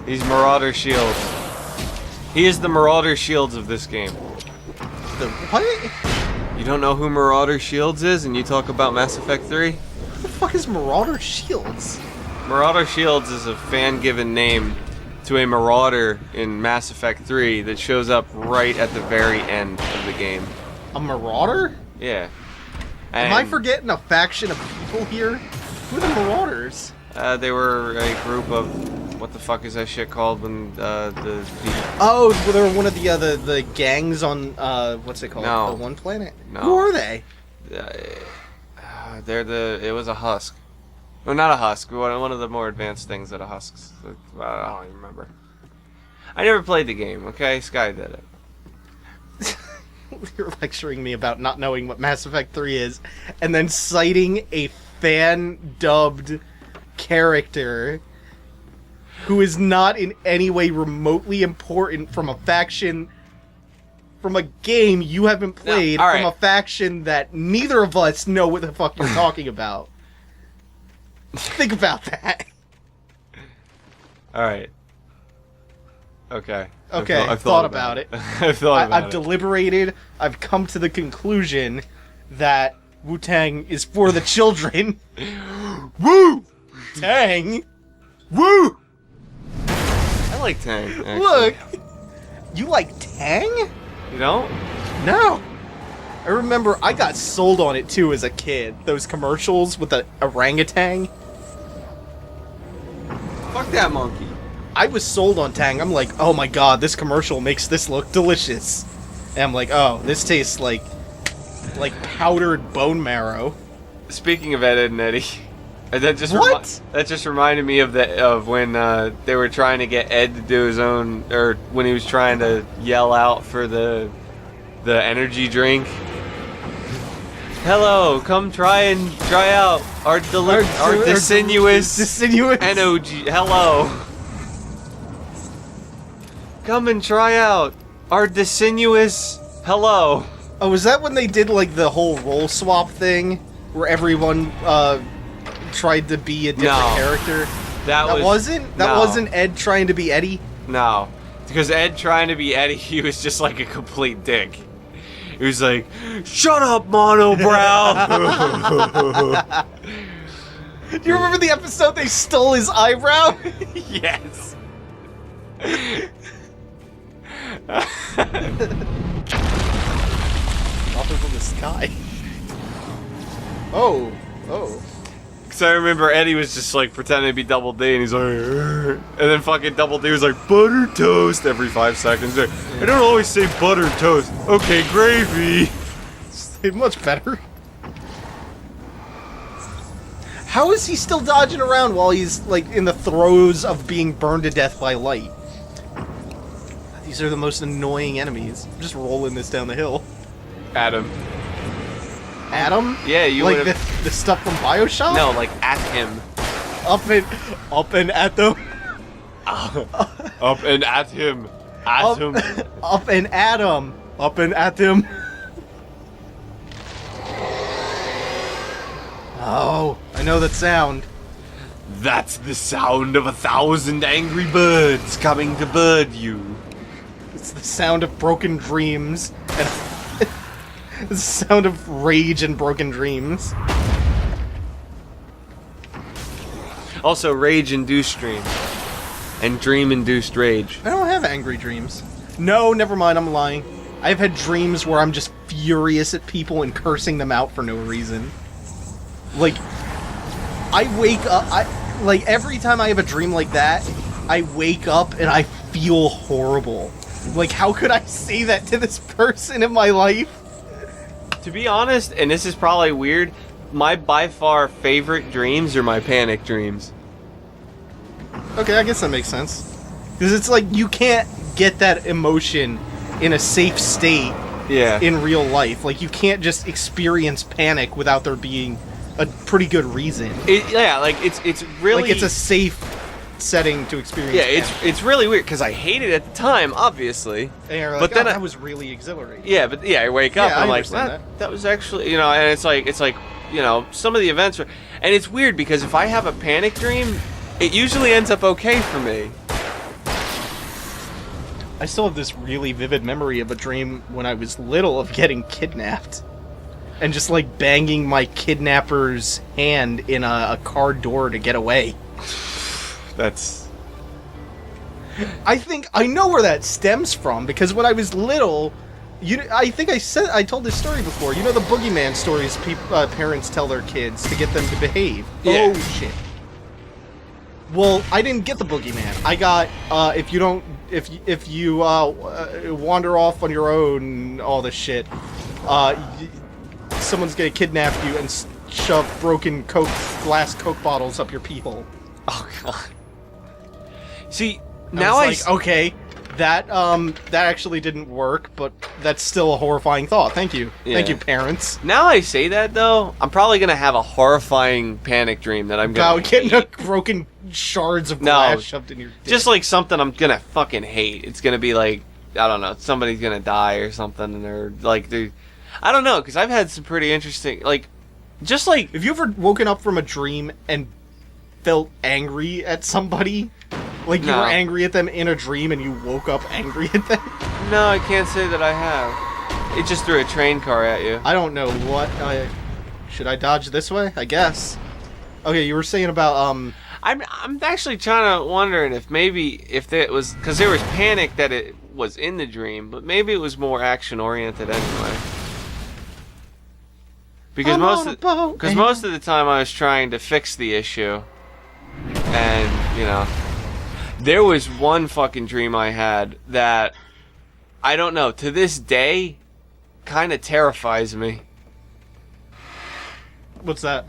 He's Marauder Shield. He is the Marauder Shields of this game. The what? You don't know who Marauder Shields is, and you talk about Mass Effect 3? What the fuck is Marauder Shields? Marauder Shields is a fan-given name to a Marauder in Mass Effect 3 that shows up right at the very end of the game. A Marauder? Yeah. Am I forgetting a faction of people here? Who are the Marauders? They were a group of... What the fuck is that shit called when Oh, they were one of the gangs on what's it called? No. The One Planet. No. Who are they? It was a husk. No, not a husk. One of the more advanced things that a husk's. I don't even remember. I never played the game. Okay, Sky did it. You're lecturing me about not knowing what Mass Effect 3 is, and then citing a fan-dubbed character who is not in any way remotely important from a faction, from a game you haven't played, No, all right. from a faction that neither of us know what the fuck you're talking about. Think about that. Alright. Okay. Okay, I've thought about it. I've thought about I've it. deliberated. I've come to the conclusion that Wu-Tang is for the children. Woo! Tang? Woo! I like Tang, actually. Look! You like Tang? You don't? No. I remember I got sold on it too as a kid. Those commercials with the orangutan. Fuck that monkey. I was sold on Tang. I'm like, oh my god, this commercial makes this look delicious. And I'm like, oh, this tastes like powdered bone marrow. Speaking of Ed, and Eddy, that just What? that just reminded me of when they were trying to get Ed to do his own, or when he was trying to yell out for the energy drink. Hello, come try out our deciduous NOG. Hello. Come and try out our deciduous. Hello. Oh, was that when they did like the whole role swap thing, where everyone tried to be a different character? That wasn't Ed trying to be Eddy. No, because Ed trying to be Eddy, he was just like a complete dick. He was like, "Shut up, monobrow." Do you remember the episode they stole his eyebrow? Yes. Dropping from the sky. Oh. Because I remember Eddy was just like pretending to be Double D, and he's like, "Arr." And then fucking Double D was like, "Butter toast" every 5 seconds. Like, I don't always say butter toast. Okay, gravy. Much better. How is he still dodging around while he's like in the throes of being burned to death by light? These are the most annoying enemies. I'm just rolling this down the hill. Adam. Adam? Yeah, you like would've... the stuff from BioShock? No, like at him. Up and at them. Up and at him. At him. Up and at him. Up and at them. Oh, I know that sound. That's the sound of 1,000 angry birds coming to bird you. It's the sound of broken dreams. And it's the sound of rage and broken dreams. Also, rage-induced dreams. And dream-induced rage. I don't have angry dreams. No, never mind, I'm lying. I've had dreams where I'm just furious at people and cursing them out for no reason. Like, I wake up, like, every time I have a dream like that, I wake up and I feel horrible. Like, how could I say that to this person in my life? To be honest, and this is probably weird, my by far favorite dreams are my panic dreams. Okay, I guess that makes sense. Because it's like, you can't get that emotion in a safe state in real life. Like, you can't just experience panic without there being a pretty good reason. It's really... Like, it's a safe setting to experience panic. It's really weird, because I hated it at the time, obviously. And you're like, but then that was really exhilarating. Yeah, but I wake up and I'm like, that was actually, you know, and it's like, you know, some of the events are... And it's weird, because if I have a panic dream, it usually ends up okay for me. I still have this really vivid memory of a dream when I was little of getting kidnapped. And just, like, banging my kidnapper's hand in a car door to get away. That's... I think I know where that stems from, because when I was little... I think I told this story before. You know the boogeyman stories parents tell their kids to get them to behave? Yeah. Oh, shit. Well, I didn't get the boogeyman. I got, if you wander off on your own, all this shit, someone's gonna kidnap you and shove broken glass Coke bottles up your pee hole. Oh, God. See, Now okay, that actually didn't work, but that's still a horrifying thought. Thank you. Yeah. Thank you, parents. Now I say that, though, I'm probably gonna have a horrifying panic dream that I'm gonna About getting a broken shards of glass shoved in your dick. Just like something I'm gonna fucking hate. It's gonna be like, I don't know, somebody's gonna die or something, and they're I don't know, because I've had some pretty interesting, like, just like... Have you ever woken up from a dream and felt angry at somebody? Like you were angry at them in a dream and you woke up angry at them? No, I can't say that I have. It just threw a train car at you. I don't know what... should I dodge this way? I guess. Okay, you were saying about, I'm actually wondering if it was... Because there was panic that it was in the dream, but maybe it was more action-oriented anyway. Because most of the time I was trying to fix the issue. And, you know... There was one fucking dream I had that, I don't know, to this day, kind of terrifies me. What's that?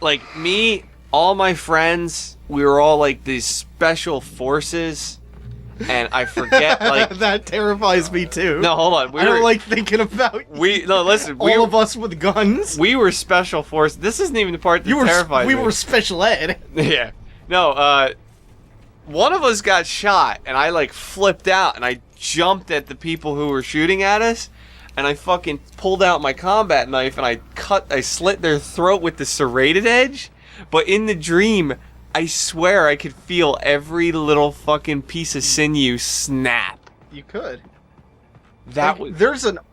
Like, me, all my friends, we were all like these special forces, and I forget, like... That terrifies me, too. No, hold on. I don't like thinking about... No, listen. All of us with guns? We were special forces. This isn't even the part that terrifies me. We were special ed. Yeah. No, one of us got shot, and I, like, flipped out, and I jumped at the people who were shooting at us, and I fucking pulled out my combat knife, and I slit their throat with the serrated edge, but in the dream, I swear I could feel every little fucking piece of sinew snap. You could. Was...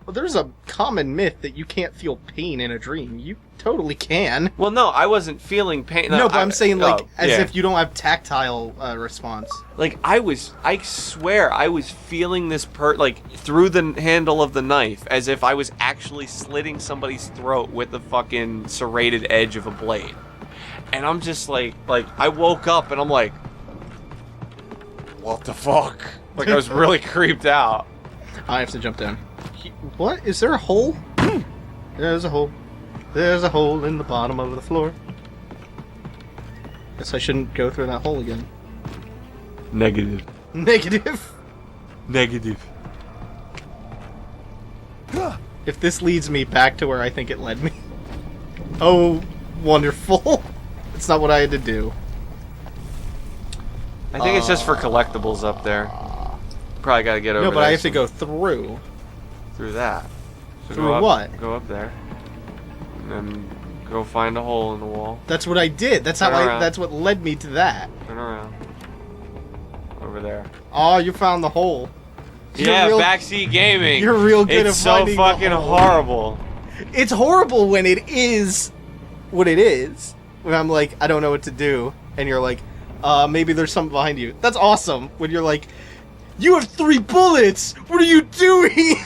There's a common myth that you can't feel pain in a dream. You totally can. Well, no, I wasn't feeling pain. No, but I'm saying, like, if you don't have tactile response. Like, I swear I was feeling this through the handle of the knife, as if I was actually slitting somebody's throat with the fucking serrated edge of a blade. And I'm just like, I woke up and I'm like, what the fuck? Like, I was really creeped out. I have to jump down. What? Is there a hole? There's a hole. There's a hole in the bottom of the floor. Guess I shouldn't go through that hole again. Negative. Negative? Negative. If this leads me back to where I think it led me. Oh, wonderful. It's not what I had to do. I think it's just for collectibles up there. Probably gotta get over there. No, but I have to go through. Through that. So through what? Go up there. And then go find a hole in the wall. That's what I did. That's that's what led me to that. Turn around. Over there. Oh, you found the hole. Yeah, Backseat Gaming. You're real good at finding It's so fucking horrible. It's horrible when it is what it is. When I'm like, I don't know what to do. And you're like, maybe there's something behind you. That's awesome. When you're like, you have 3 bullets! What are you doing?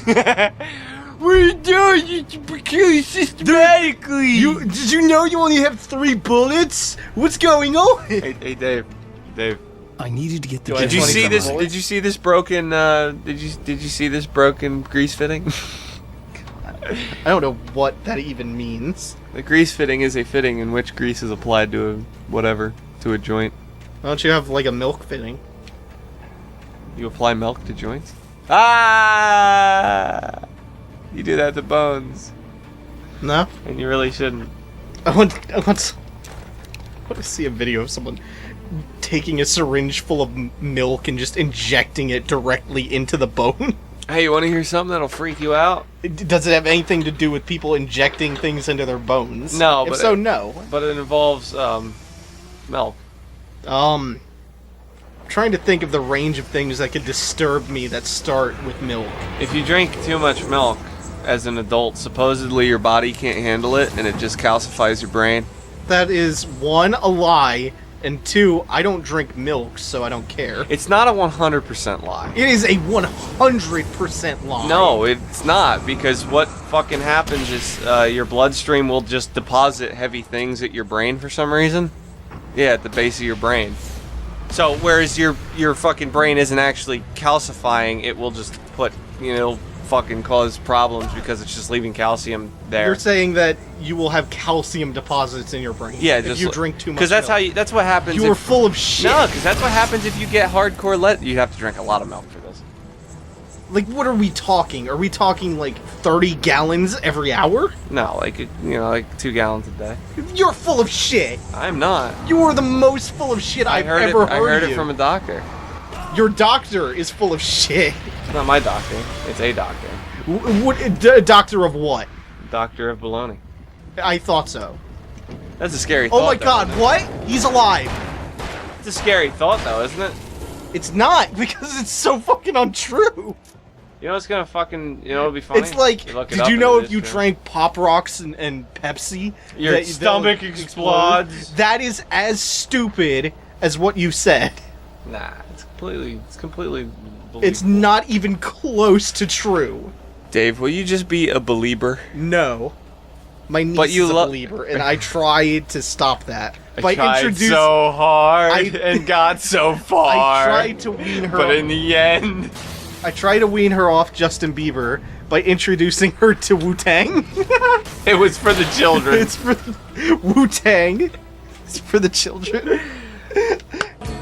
What are you doing? You kill you systematically! Did you know you only have 3 bullets? What's going on? Hey, Dave. Dave. I needed to get the. Did you see this? Did you see this broken? Did you see this broken grease fitting? I don't know what that even means. The grease fitting is a fitting in which grease is applied to a joint. Why don't you have like a milk fitting? You apply milk to joints? Ah! You do that to bones. No? And you really shouldn't. I want to see a video of someone taking a syringe full of milk and just injecting it directly into the bone. Hey, you want to hear something that'll freak you out? Does it have anything to do with people injecting things into their bones? No, if so, no. But it involves milk. trying to think of the range of things that could disturb me that start with milk. If you drink too much milk as an adult, supposedly your body can't handle it and it just calcifies your brain. That is, 1, a lie, and 2, I don't drink milk, so I don't care. It's not a 100% lie. It is a 100% lie. No, it's not, because what fucking happens is your bloodstream will just deposit heavy things at your brain for some reason. Yeah, at the base of your brain. So, whereas your fucking brain isn't actually calcifying, it will just put, fucking cause problems because it's just leaving calcium there. You're saying that you will have calcium deposits in your brain. Yeah, if you drink too much. Because that's milk. that's what happens. You are full of shit. No, because that's what happens if you get hardcore you have to drink a lot of milk for this. Like, what are we talking? Are we talking like 30 gallons every hour? No, like 2 gallons a day. You're full of shit. I'm not. You are the most full of shit I've ever heard. I heard it from a doctor. Your doctor is full of shit. It's not my doctor. It's a doctor. Doctor of what? Doctor of baloney. I thought so. That's a scary thought. Oh my god, what? He's alive. It's a scary thought, though, isn't it? It's not, because it's so fucking untrue. You know what's gonna fucking, it'll be funny? It's like, did you know if you drank Pop Rocks and Pepsi, your stomach explodes? That is as stupid as what you said. Nah, it's completely believable. It's not even close to true. Dave, will you just be a believer? No. My niece is a believer, and I tried to stop that. I tried so hard and got so far. I tried to wean her but in the end... I tried to wean her off Justin Bieber by introducing her to Wu-Tang. It was for the children. It's for Wu-Tang. It's for the children.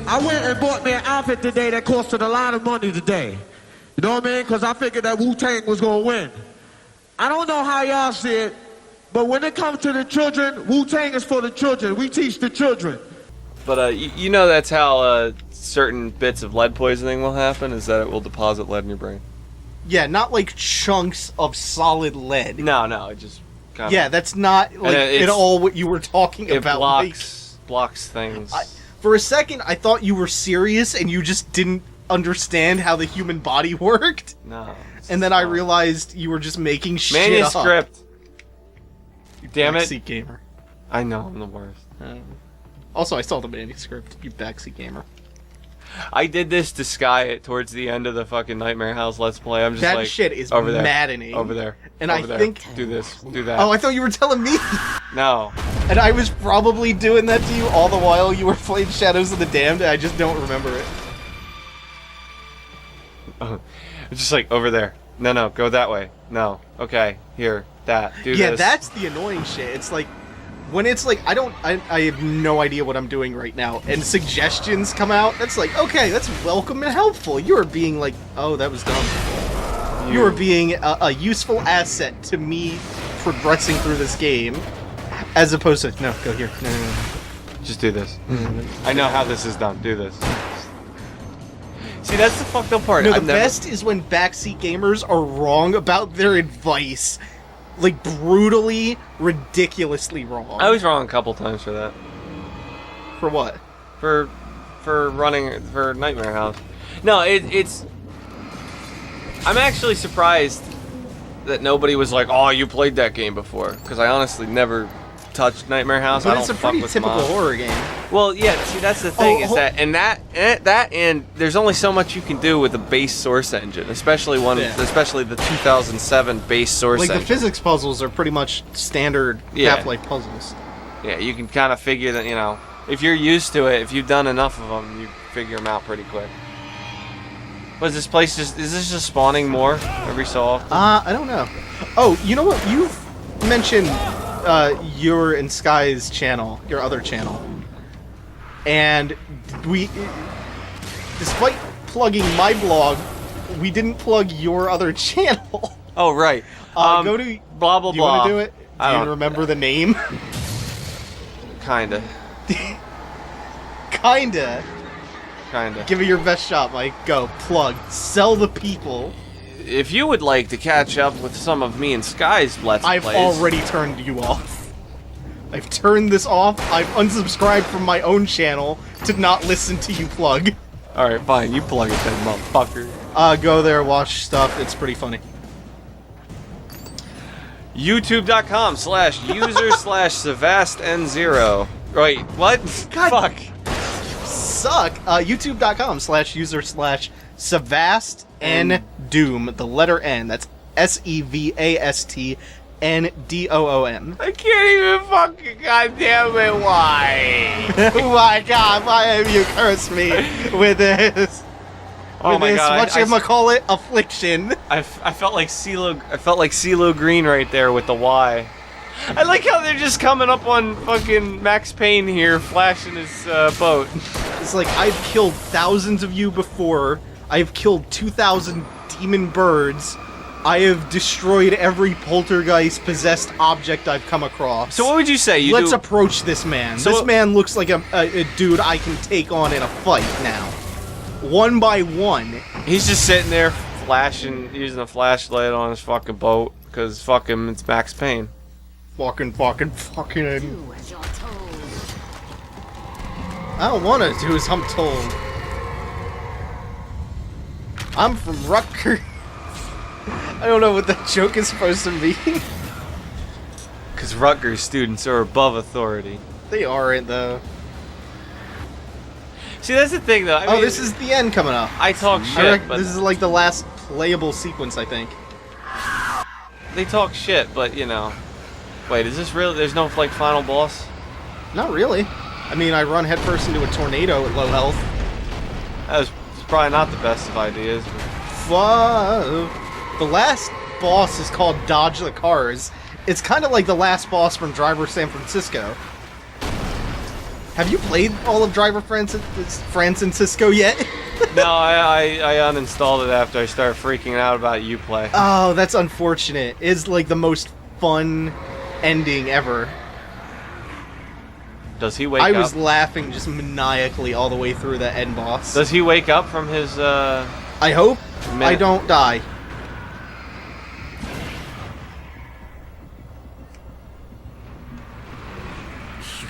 I went and bought me an outfit today that costed a lot of money today. You know what I mean? Because I figured that Wu-Tang was going to win. I don't know how y'all see it, but when it comes to the children, Wu-Tang is for the children. We teach the children. But you know that's how certain bits of lead poisoning will happen, is that it will deposit lead in your brain. Yeah, not like chunks of solid lead. No, it just kind of... Yeah, that's not like at all what you were talking about. It blocks things. For a second, I thought you were serious and you just didn't understand how the human body worked. No. And then I realized you were just making shit Manuscript. up. Damn it. Backseat gamer. I know, I'm the worst. Also, I saw the manuscript, you backseat gamer. I did this to Sky it towards the end of the fucking Nightmare House Let's Play. I'm just that like... shit is over there, maddening. Over there. And over I there. think... Do this. Do that. Oh, I thought you were telling me. No. And I was probably doing that to you all the while you were playing Shadows of the Damned, and I just don't remember it. It's just like, over there. No, go that way. No. Okay. Here. That. Do this. Yeah, that's the annoying shit. It's like, when it's like, I have no idea what I'm doing right now, and suggestions come out, that's like, okay, that's welcome and helpful. You are being like, oh, that was dumb. You are being a useful asset to me progressing through this game, as opposed to, no, go here. No. Just do this. I know how this is done. Do this. See, that's the fucked up part. No, the best is when backseat gamers are wrong about their advice. Like, brutally, ridiculously wrong. I was wrong a couple times for that. For what? For running for Nightmare House. No, it's. I'm actually surprised that nobody was like, "Oh, you played that game before," because I honestly never touched Nightmare House. But I it's don't a fuck pretty with typical mom. horror game. Well, yeah. See, that's the thing and there's only so much you can do with a base source engine, especially especially the 2007 base source engine. Like, the physics puzzles are pretty much standard Half-Life puzzles. Yeah, you can kind of figure that, if you're used to it, if you've done enough of them, you figure them out pretty quick. Was this place is this just spawning more every so often? I don't know. Oh, you know what? You've mentioned your and Sky's channel, your other channel. And despite plugging my blog, we didn't plug your other channel. Oh, right. Go to blah, blah, blah. Do you want to do it? Do you remember the name? Kinda. Kinda. Kinda. Give it your best shot, Mike. Go. Plug. Sell the people. If you would like to catch up with some of me and Sky's Let's Plays... I've already turned you off. I've turned this off. I've unsubscribed from my own channel to not listen to you plug. Alright, fine. You plug it then, motherfucker. Go there, watch stuff. It's pretty funny. YouTube.com/user/SavastN0. Wait, what? God. Fuck. Suck. YouTube.com/user/SavastNDoom. The letter N. That's SEVASTNDOOM. I can't even fucking goddamn it. Why? Oh my god, why have you cursed me with this? Oh my god. Whatchamacallit? Affliction. I felt like CeeLo. I felt like CeeLo Green right there with the Y. I like how they're just coming up on fucking Max Payne here, flashing his boat. It's like, I've killed thousands of you before. I've killed 2,000 demon birds. I have destroyed every poltergeist-possessed object I've come across. So what would you say? Let's approach this man. So this man looks like a dude I can take on in a fight now. One by one. He's just sitting there flashing, using a flashlight on his fucking boat, because fuck him, it's Max Payne. Fucking. I don't want to do as I'm told. I'm from Rutgers. I don't know what that joke is supposed to mean. Because Rutgers students are above authority. They aren't, though. See, that's the thing, though. I mean, this is the end coming up. I talk shit, but this is like the last playable sequence, I think. they talk shit, but you know. Wait, is this real? There's no like final boss? Not really. I mean, I run headfirst into a tornado at low health. That was probably not the best of ideas. The last boss is called Dodge the Cars. It's kind of like the last boss from Driver San Francisco. Have you played all of Driver Francisco yet? No, I uninstalled it after I started freaking out about Uplay. Oh, that's unfortunate. It's like the most fun ending ever. Does he wake up? I was laughing just maniacally all the way through that end boss. Does he wake up from his, I hope I don't die.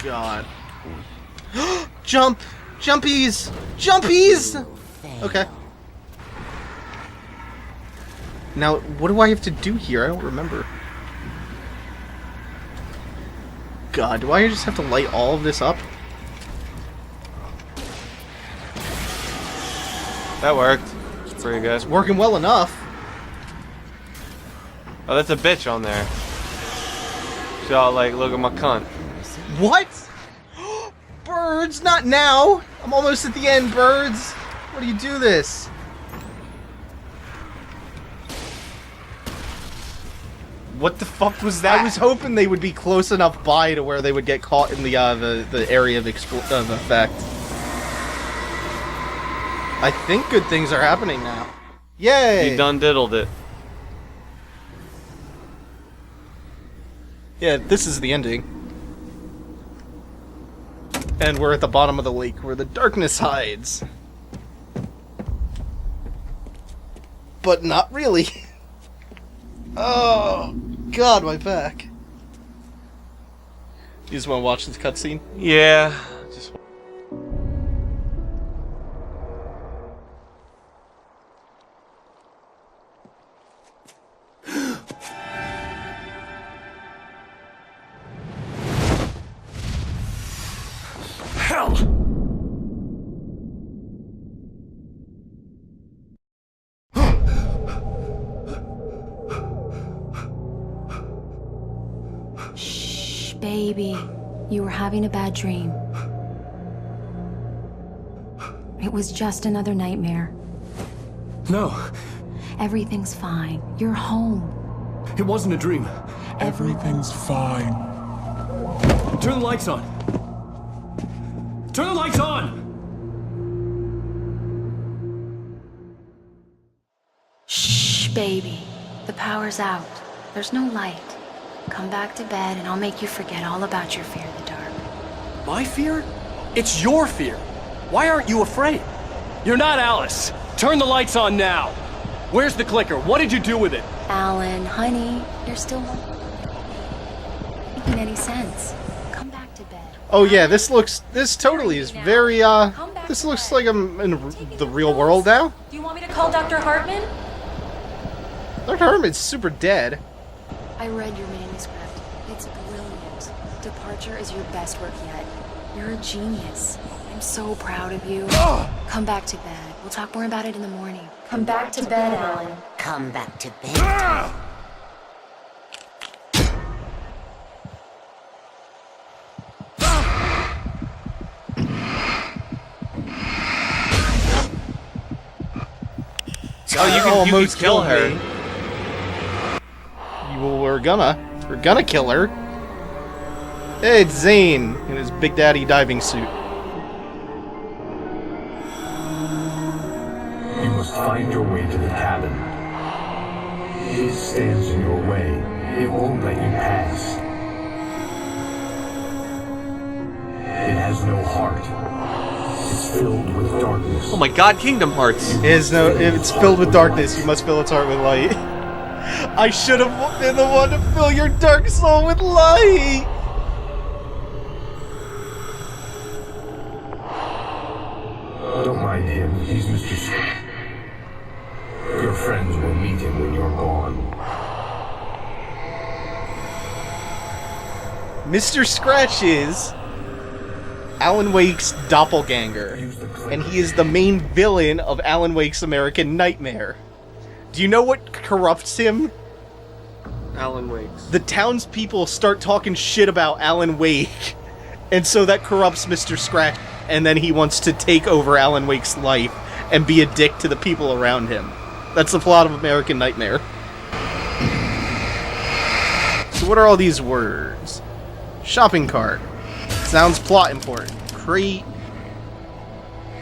God. Jump! Jumpies! Jumpies! Okay. Now, what do I have to do here? I don't remember. God, do I just have to light all of this up? That worked. Pretty good. It's working well enough. Oh, that's a bitch on there. So, like, look at my cunt. What? Birds, not now! I'm almost at the end, birds! What do you do this? What the fuck was that? I was hoping they would be close enough by to where they would get caught in the area of effect. I think good things are happening now. Yay! You done diddled it. Yeah, this is the ending. And we're at the bottom of the lake where the darkness hides. But not really. Oh, God, my back. You just want to watch this cutscene? Yeah. Just. Hell! Shh, baby. You were having a bad dream. It was just another nightmare. No, Everything's fine. You're home. it wasn't a dream. Everything's fine. Turn the lights on. Turn the lights on! Shh, baby. The power's out. There's no light. Come back to bed and I'll make you forget all about your fear of the dark. My fear? It's your fear. Why aren't you afraid? You're not Alice. Turn the lights on now. Where's the clicker? What did you do with it? Alan, honey, you're still making any sense. Come back to bed. Oh yeah, this totally is very, Come back This looks like I'm in the real world now. Do you want me to call Dr. Hartman? Dr. Hartman's super dead. I read your manuscript. It's brilliant. Departure is your best work yet. You're a genius. I'm so proud of you. Come back to bed. We'll talk more about it in the morning. Come back to bed, Alan. Come back to bed. Oh, you can kill her. We're gonna kill her. Hey, it's Zane in his Big Daddy diving suit. You must find your way to the cabin. It stands in your way. It won't let you pass. It has no heart. It's filled with darkness. Oh my god, Kingdom Hearts. It's filled with darkness. You must fill its heart with light. I should have been the one to fill your dark soul with light. Don't mind him. He's Mr. Scratch. Your friends will meet him when you're gone. Mr. Scratch is Alan Wake's doppelganger, and he is the main villain of Alan Wake's American Nightmare. Do you know what corrupts him? Alan Wake's. The townspeople start talking shit about Alan Wake, and so that corrupts Mr. Scratch, and then he wants to take over Alan Wake's life and be a dick to the people around him. That's the plot of American Nightmare. So what are all these words? Shopping cart. Sounds plot important. Crate.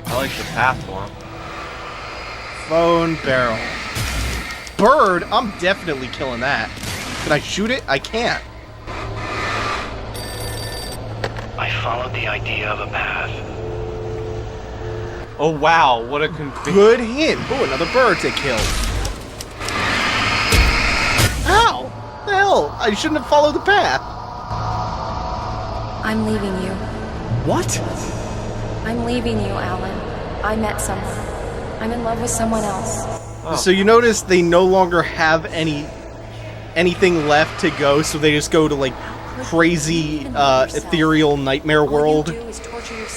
I like the path one. Phone barrel. Bird? I'm definitely killing that. Can I shoot it? I can't. I followed the idea of a path. Oh wow, what a config. Good hint. Oh, another bird to kill. Ow! The hell? I shouldn't have followed the path. I'm leaving you. What? I'm leaving you, Alan. I met someone. I'm in love with someone else. Oh. So you notice they no longer have anything left to go, so they just go to like crazy ethereal nightmare world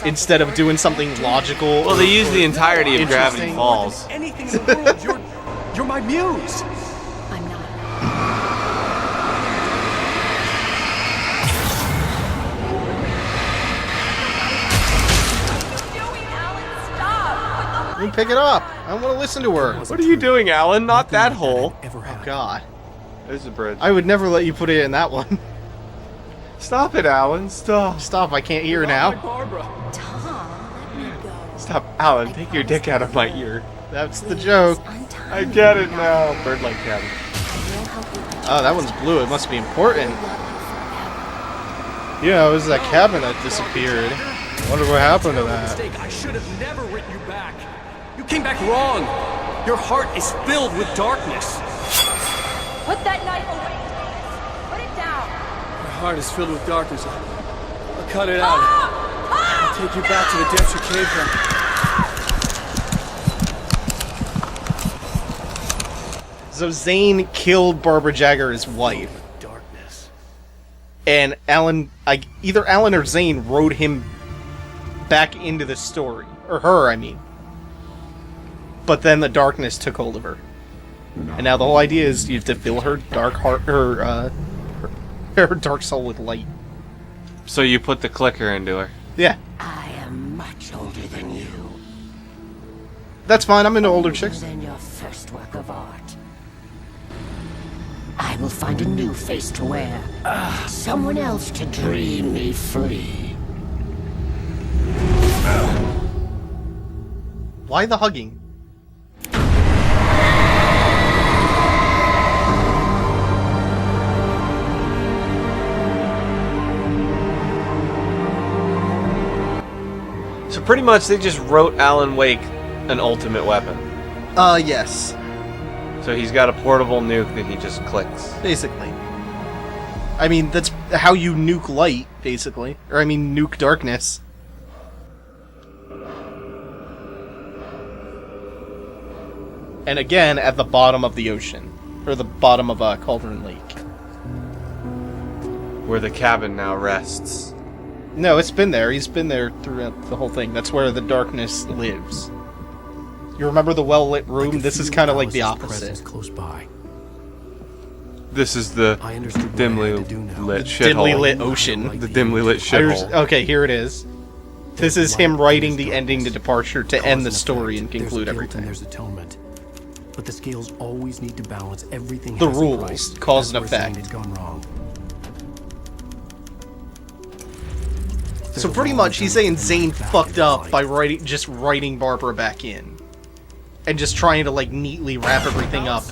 instead of doing something logical. Well, they use the entirety of Gravity interesting. Falls. Anything in the world. You're my muse. I'm not. Let me pick it up. I want to listen to her. What are you doing, Alan? Not that hole. Oh God. There's the bridge. I would never let you put it in that one. Stop it, Alan. Stop. Stop, I can't hear now. Barbara. Tom, let me go. Stop. Alan, take your dick out of my ear. That's the joke. I get it now. Bird-like cabin. Oh, that one's blue. It must be important. Yeah, it was that cabin that disappeared. Wonder what happened to that. I should have never written you back. You came back wrong. Your heart is filled with darkness. Put that knife away. Put it down. My heart is filled with darkness. I'll cut it out. I'll take you back to the depths you came from. So Zane killed Barbara Jagger's wife. Darkness. And either Alan or Zane wrote him back into the story. Or her, I mean. But then the darkness took hold of her. And now the whole idea is you have to fill her dark heart, her dark soul with light. So you put the clicker into her. Yeah. I am much older than you. That's fine, I'm into older chicks. Than your first work of art. I will find a new face to wear. Someone else to dream me free. Why the hugging? So pretty much they just wrote Alan Wake an ultimate weapon. Yes. So he's got a portable nuke that he just clicks. Basically. I mean, that's how you nuke light, basically. Or, I mean, nuke darkness. And again, at the bottom of the ocean. Or the bottom of Cauldron Lake. Where the cabin now rests. No, it's been there. He's been there throughout the whole thing. That's where the darkness lives. You remember the well-lit room? This is kind of like the opposite. Close by. This is the dimly lit shithole. Dimly lit ocean. The dimly lit shithole. Okay, here it is. This is him writing the ending to Departure to end the story and conclude everything. There's atonement. But the scales always need to balance everything. The rules, cause and effect. It's gone wrong. So pretty much, he's saying Zane fucked up by just writing Barbara back in, and just trying to like neatly wrap everything up,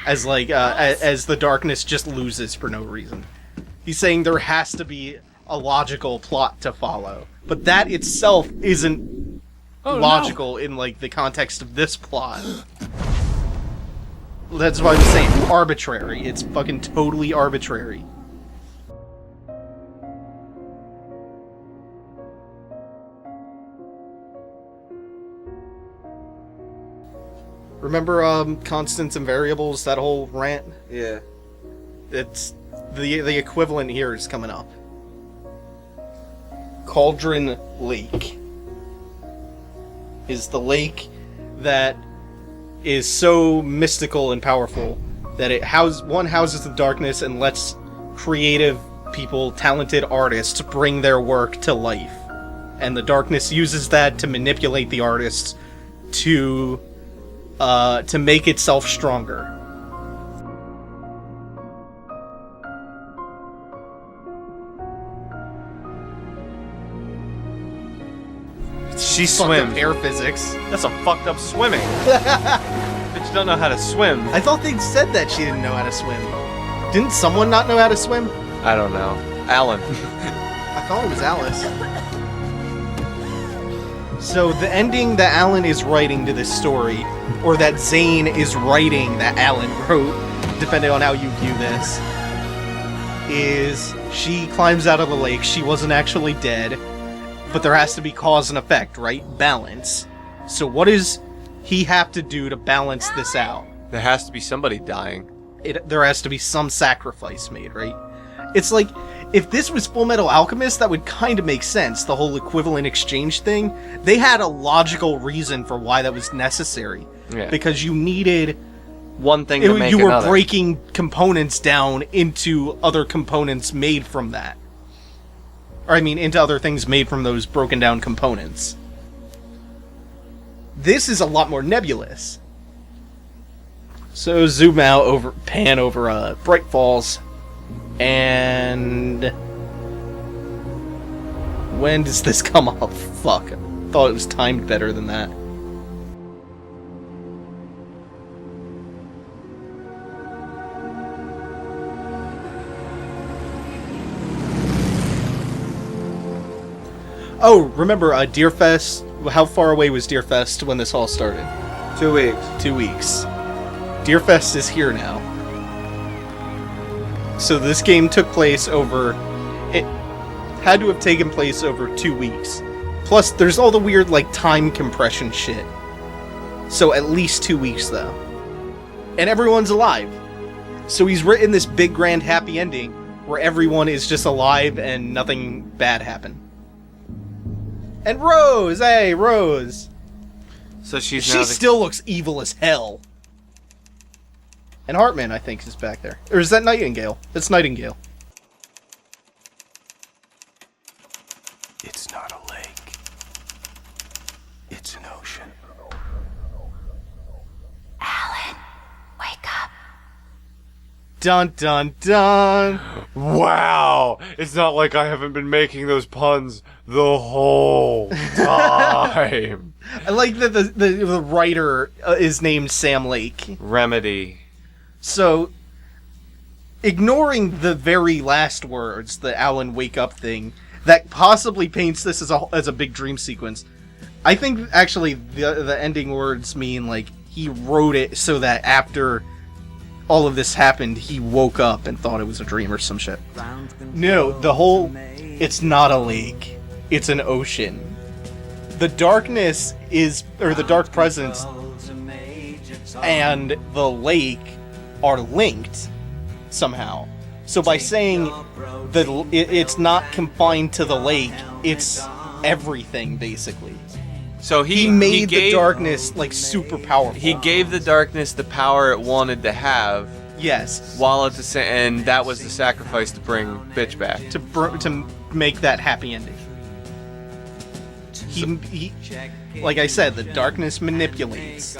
as like as the darkness just loses for no reason. He's saying there has to be a logical plot to follow, but that itself isn't logical in like the context of this plot. That's why I'm saying arbitrary. It's fucking totally arbitrary. Remember constants and variables, that whole rant? Yeah. It's the equivalent here is coming up. Cauldron Lake is the lake that is so mystical and powerful that it houses the darkness and lets creative people, talented artists bring their work to life. And the darkness uses that to manipulate the artists to make itself stronger. She Fucked swims. up air physics. That's a fucked up swimming. Bitch don't know how to swim. I thought they said that she didn't know how to swim. Didn't someone not know how to swim? I don't know. Alan. I thought it was Alice. So the ending that Alan is writing to this story, or that Zane is writing that Alan wrote, depending on how you view this, is she climbs out of the lake. She wasn't actually dead, but there has to be cause and effect, right? Balance. So what does he have to do to balance this out? There has to be somebody dying. There has to be some sacrifice made, right? It's like, if this was Full Metal Alchemist, that would kind of make sense, the whole equivalent exchange thing. They had a logical reason for why that was necessary. Yeah. Because you needed... one thing to make you were another. breaking components down into other components made from that. Or, I mean, into other things made from those broken down components. This is a lot more nebulous. So, zoom out, pan over Bright Falls. And... when does this come up? Fuck. I thought it was timed better than that. Oh, remember, Deerfest? How far away was Deerfest when this all started? 2 weeks. 2 weeks. Deerfest is here now. So this game took place over... it had to have taken place over 2 weeks. Plus, there's all the weird, like, time compression shit. So at least 2 weeks, though. And everyone's alive. So he's written this big, grand, happy ending where everyone is just alive and nothing bad happened. And Rose! Hey, Rose! So she still looks evil as hell. And Hartman, I think, is back there. Or is that Nightingale? It's Nightingale. It's not a lake. It's an ocean. Alan, wake up. Dun dun dun! Wow! It's not like I haven't been making those puns the whole time. I like that the writer is named Sam Lake. Remedy. So, ignoring the very last words, the Alan wake up thing, that possibly paints this as a big dream sequence. I think actually the ending words mean like he wrote it so that after all of this happened, he woke up and thought it was a dream or some shit. No, the whole, it's not a lake, it's an ocean. The darkness is, or the dark presence, and the lake are linked somehow. So by saying that it's not confined to the lake, it's everything, basically. So he made the darkness, like, super powerful. He gave the darkness the power it wanted to have. Yes. While at the and that was the sacrifice to bring Bitch back. To make that happy ending. He, like I said, the darkness manipulates.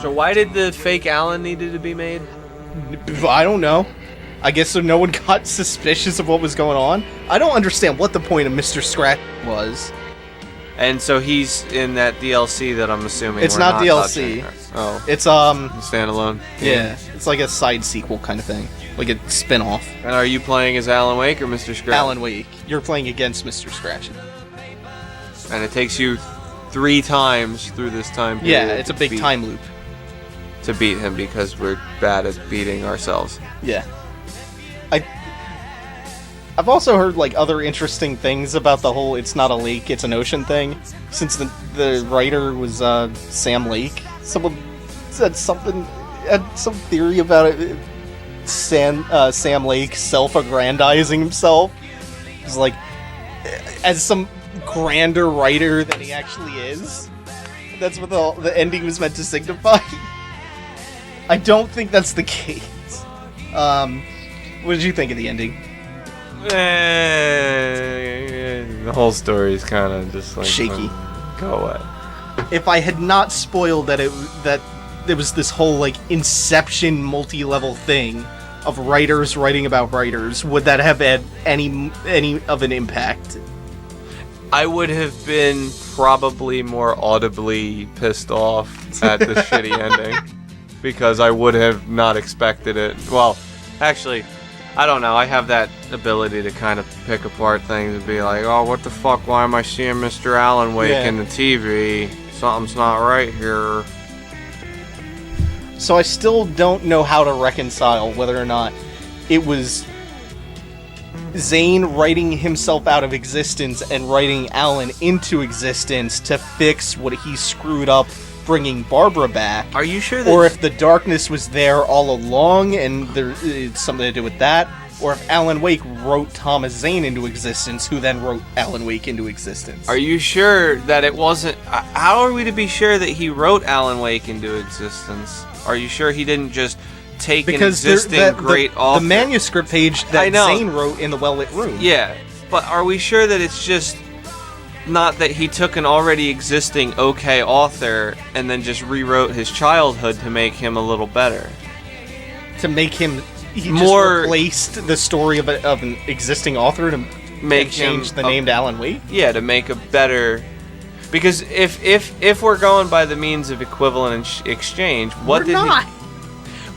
So why did the fake Alan needed to be made? I don't know. I guess so no one got suspicious of what was going on. I don't understand what the point of Mr. Scratch was. And so he's in that DLC that I'm assuming it's we're not DLC. Oh, it's standalone. Yeah, it's like a side sequel kind of thing, like a spin-off. And are you playing as Alan Wake or Mr. Scratch? Alan Wake. You're playing against Mr. Scratch. And it takes you 3 times through this time period. Yeah, it's a big time loop to beat him because we're bad at beating ourselves. Yeah. I've also heard, like, other interesting things about the whole "it's not a lake, it's an ocean" thing. Since the writer was Sam Lake, someone said had some theory about it. Sam Lake self-aggrandizing himself. He's like, as some grander writer than he actually is. That's what the ending was meant to signify. I don't think that's the case. What did you think of the ending? The whole story is kind of just like shaky. Go away. If I had not spoiled that there was this whole, like, Inception multi-level thing of writers writing about writers, would that have had any of an impact? I would have been probably more audibly pissed off at the shitty ending because I would have not expected it. Well, actually, I don't know. I have that ability to kind of pick apart things and be like, oh, what the fuck? Why am I seeing Mr. Alan Wake in the TV? Something's not right here. So I still don't know how to reconcile whether or not it was Zane writing himself out of existence and writing Alan into existence to fix what he screwed up bringing Barbara back. Are you sure that... Or if the darkness was there all along and it's something to do with that. Or if Alan Wake wrote Thomas Zane into existence, who then wrote Alan Wake into existence. Are you sure that it wasn't... How are we to be sure that he wrote Alan Wake into existence? Are you sure he didn't just take an existing great author? The manuscript page that Zane wrote in the well-lit room. Yeah, but are we sure that it's just not that he took an already existing okay author and then just rewrote his childhood to make him a little better? To make him... He just replaced the story of an existing author to make change the name to Alan Wake? Yeah, to make a better... Because if we're going by the means of equivalent exchange, what did not.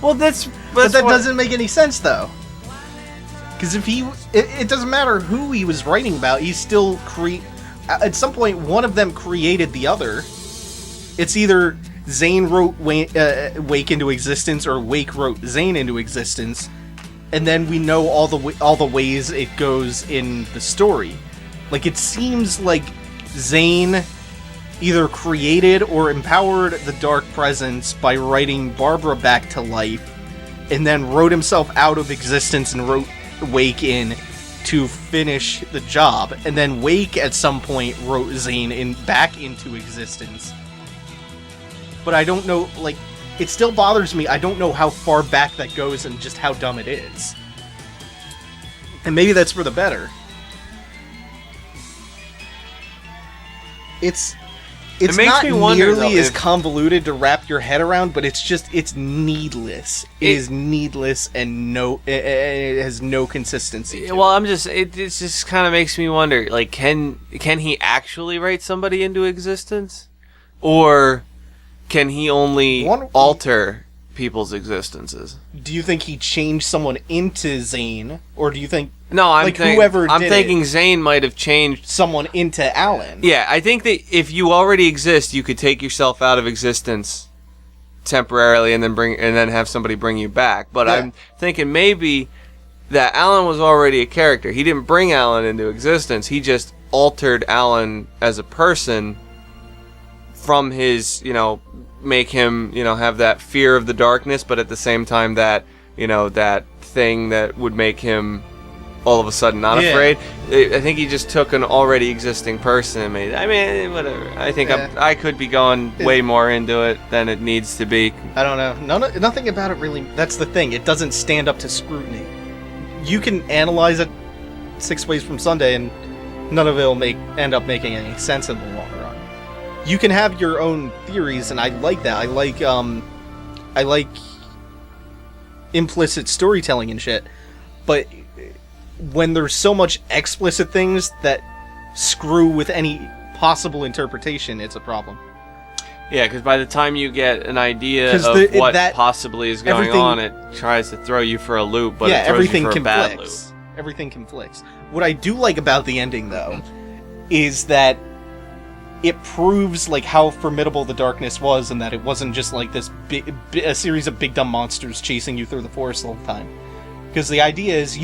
Well, that's but that doesn't make any sense, though. Because if it doesn't matter who he was writing about, he still at some point, one of them created the other. It's either Zane wrote Wake into existence, or Wake wrote Zane into existence, and then we know all the ways it goes in the story. Like, it seems like Zane either created or empowered the Dark Presence by writing Barbara back to life, and then wrote himself out of existence and wrote Wake in to finish the job, and then Wake at some point wrote Zane back into existence. But I don't know, like, it still bothers me. I don't know how far back that goes and just how dumb it is. And maybe that's for the better. It's not nearly as convoluted to wrap your head around, but it's needless. It is needless and it has no consistency. Well, it just kind of makes me wonder, like, can he actually write somebody into existence? Or can he only alter people's existences? Do you think he changed someone into Zane, or do you think I'm thinking Zane might have changed someone into Alan? Yeah, I think that if you already exist, you could take yourself out of existence temporarily and then have somebody bring you back. But yeah. I'm thinking maybe that Alan was already a character. He didn't bring Alan into existence. He just altered Alan as a person from his, make him, have that fear of the darkness, but at the same time that, that thing that would make him all of a sudden not afraid. I think he just took an already existing person and made. I mean, whatever. I think I could be going way more into it than it needs to be. I don't know. Nothing about it really. That's the thing. It doesn't stand up to scrutiny. You can analyze it 6 ways from Sunday, and none of it will end up making any sense in the long run. You can have your own theories, and I like that. I like implicit storytelling and shit, but when there's so much explicit things that screw with any possible interpretation, it's a problem. Yeah, because by the time you get an idea of what possibly is going on, it tries to throw you for a loop, but it throws you for a bad loop. Everything conflicts. What I do like about the ending, though, is that it proves like how formidable the darkness was, and that it wasn't just like this a series of big dumb monsters chasing you through the forest all the time. Because the idea is,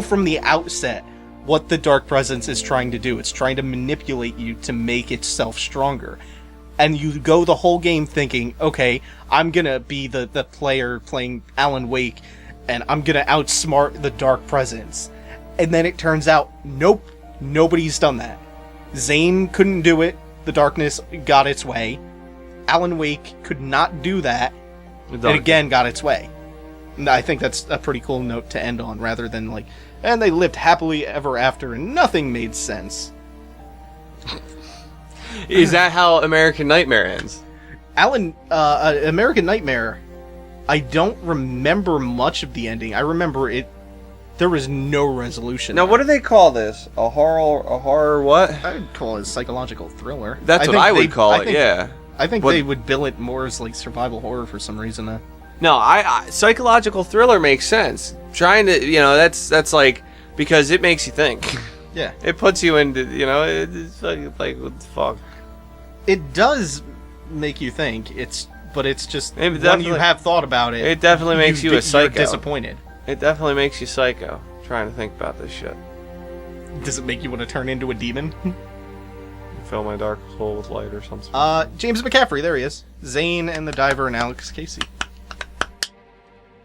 from the outset what the Dark Presence is trying to do. It's trying to manipulate you to make itself stronger. And you go the whole game thinking, okay, I'm gonna be the player playing Alan Wake, and I'm gonna outsmart the Dark Presence. And then it turns out, nope, nobody's done that. Zane couldn't do it, the darkness got its way. Alan Wake could not do that, and again got its way. And I think that's a pretty cool note to end on, rather than like, and they lived happily ever after and nothing made sense. Is that how American Nightmare ends? American Nightmare, I don't remember much of the ending. I remember there was no resolution. Now, what do they call this? A horror what? I would call it a psychological thriller. That's what I would call it, yeah. I think they would bill it more as like survival horror for some reason, though. No, I psychological thriller makes sense. Trying to, that's like, because it makes you think. Yeah. It puts you into, it's like, what the fuck? It does make you think, but it's just, when you have thought about it, it definitely makes you a psycho. You're disappointed. It definitely makes you psycho, trying to think about this shit. Does it make you want to turn into a demon? Fill my dark hole with light or something. James McCaffrey, there he is. Zane and the Diver and Alex Casey.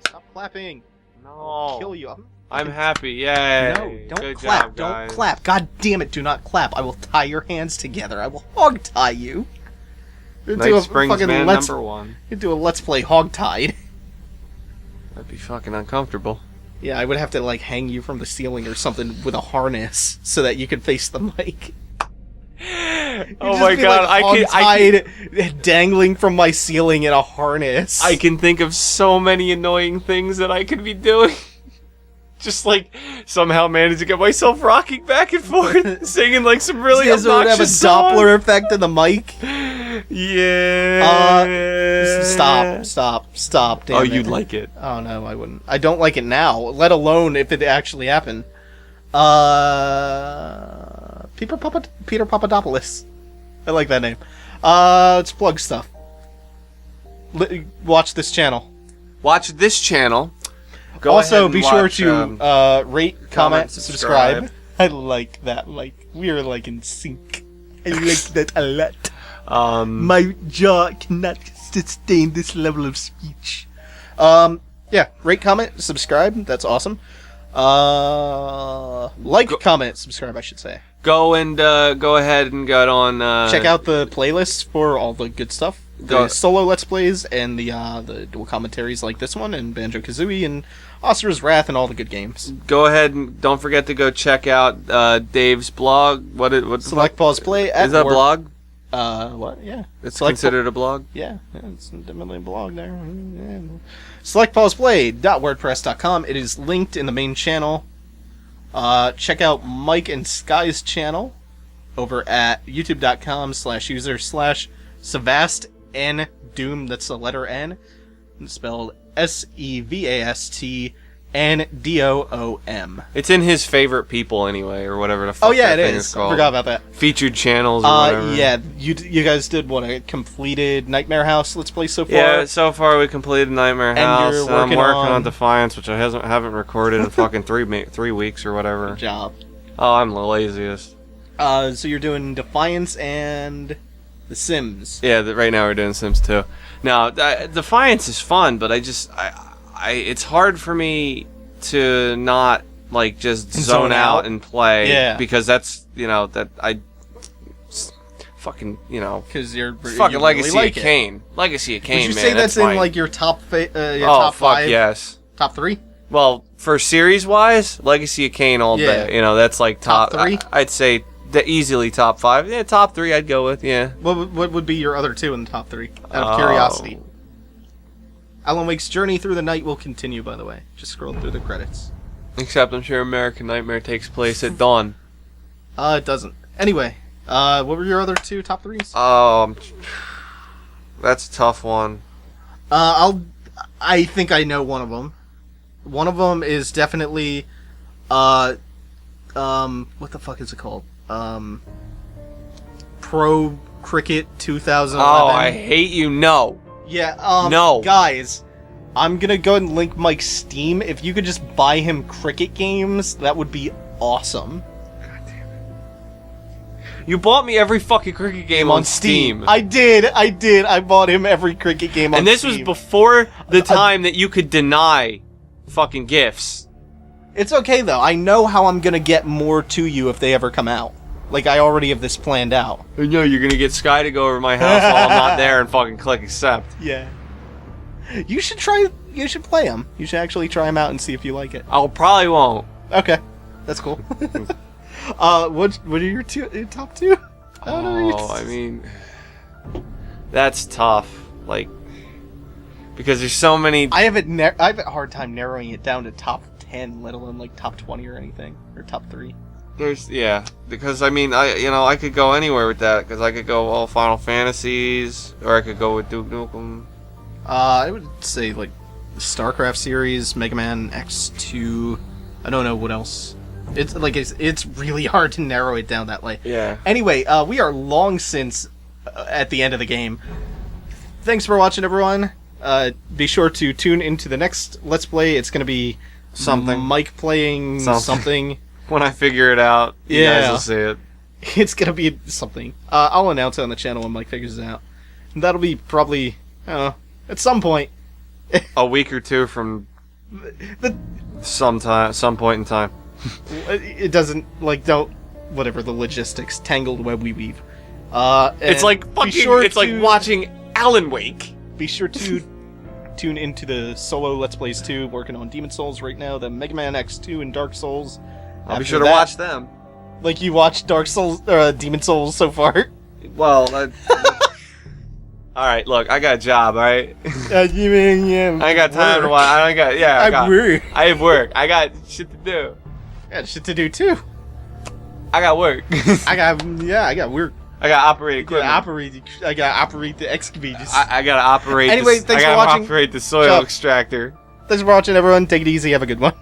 Stop clapping. No. I'll kill you. I'm happy, yay. No, don't Good clap, job, don't guys. clap. God damn it, do not clap. I will tie your hands together. I will hog tie you. Night Springs man number one. You do a Let's Play hog tied. That'd be fucking uncomfortable. Yeah, I would have to like hang you from the ceiling or something with a harness so that you could face the mic. Oh my god, like, I can dangling from my ceiling in a harness. I can think of so many annoying things that I could be doing. Just like somehow manage to get myself rocking back and forth, singing like some really obnoxious song. Have a Doppler effect in the mic. Yeah. Stop. Damn you'd like it. Oh no, I wouldn't. I don't like it now, let alone if it actually happened. Peter Papadopoulos. I like that name. Let's plug stuff. Watch this channel. Watch this channel. Also, be sure to rate, comment, subscribe. I like that. Like, we're like in sync. I like that a lot. My jaw cannot sustain this level of speech. Yeah, rate, comment, subscribe. That's awesome. Comment, subscribe, I should say. Go ahead and get on. Check out the playlists for all the good stuff. The solo Let's Plays and the dual commentaries like this one, and Banjo-Kazooie, and Asura's Wrath, and all the good games. Go ahead and don't forget to go check out Dave's blog. What's Select Pause Play at Is that a blog? What? Yeah. It's considered a blog? Yeah, it's definitely a blog there. Yeah. SelectPausePlay.wordpress.com. It is linked in the main channel. Check out Mike and Sky's channel over at youtube.com/user/Sevast N Doom. That's the letter N. It's spelled SEVAST NDOOM. It's in his favorite people anyway, or whatever the fuck. Oh yeah, that it thing is. called. I forgot about that. Featured channels or whatever. Yeah, you guys did a completed Nightmare House Let's Play so far. Yeah, so far we completed Nightmare House. You're I'm working on on Defiance, which I haven't recorded in fucking 3 weeks or whatever. Good job. Oh, I'm the laziest. So you're doing Defiance and The Sims. Yeah, right now we're doing Sims 2. Now, Defiance is fun, but it's hard for me to not like just zone out and play because that's fucking because you're fucking Legacy really like of Kain. Legacy of Kain. Would you man, say that's in like your top top five? Yes. Top 3? Well, for series wise, Legacy of Kain all day. That's like top 3. I'd say easily top 5. Yeah, top 3 I'd go with. Yeah. What would be your other 2 in the top 3? Out of curiosity. Alan Wake's journey through the night will continue. By the way, just scroll through the credits. Except I'm sure American Nightmare takes place at dawn. It doesn't. Anyway, what were your other 2 top 3s? That's a tough one. I think I know one of them. One of them is definitely, what the fuck is it called? Pro Cricket 2011. Oh, I hate you. No. Yeah. No. Guys, I'm gonna go and link Mike's Steam. If you could just buy him cricket games, that would be awesome. You bought me every fucking cricket game on Steam. I did. I bought him every cricket game on Steam. And this was before the time that you could deny fucking gifts. It's okay, though. I know how I'm gonna get more to you if they ever come out. Like, I already have this planned out. I know you're gonna get Sky to go over my house while I'm not there and fucking click accept. Yeah. You should play them. You should actually try them out and see if you like it. I probably won't. Okay. That's cool. What are your top 2? I mean, that's tough. Like, because there's so many. I have a hard time narrowing it down to top 10, let alone like top 20 or anything, or top 3. Because I mean, I could go anywhere with that. Because I could go all Final Fantasies, or I could go with Duke Nukem. I would say like the StarCraft series, Mega Man X2. I don't know what else. It's really hard to narrow it down that way. Yeah. Anyway, we are long since at the end of the game. Thanks for watching, everyone. Be sure to tune into the next Let's Play. It's going to be something. Mike playing something. When I figure it out, you guys will see it. It's going to be something. I'll announce it on the channel when Mike figures it out. And that'll be probably, at some point. A week or 2 from some point in time. It doesn't, whatever the logistics, tangled web we weave. It's like like watching Alan Wake. Be sure to tune into the solo Let's Plays 2, working on Demon Souls right now, the Mega Man X2 and Dark Souls. I'll be sure to watch them. Like you watched Dark Souls, Demon Souls so far? Well, alright, look, I got a job, alright? I ain't got time to watch. I have work. I got shit to do. Yeah, shit to do too. I got work. I got work. I got to operate equipment. I got to operate the excavators. I got to operate. Anyway, thanks for watching. Operate the soil extractor. Thanks for watching, everyone. Take it easy. Have a good one.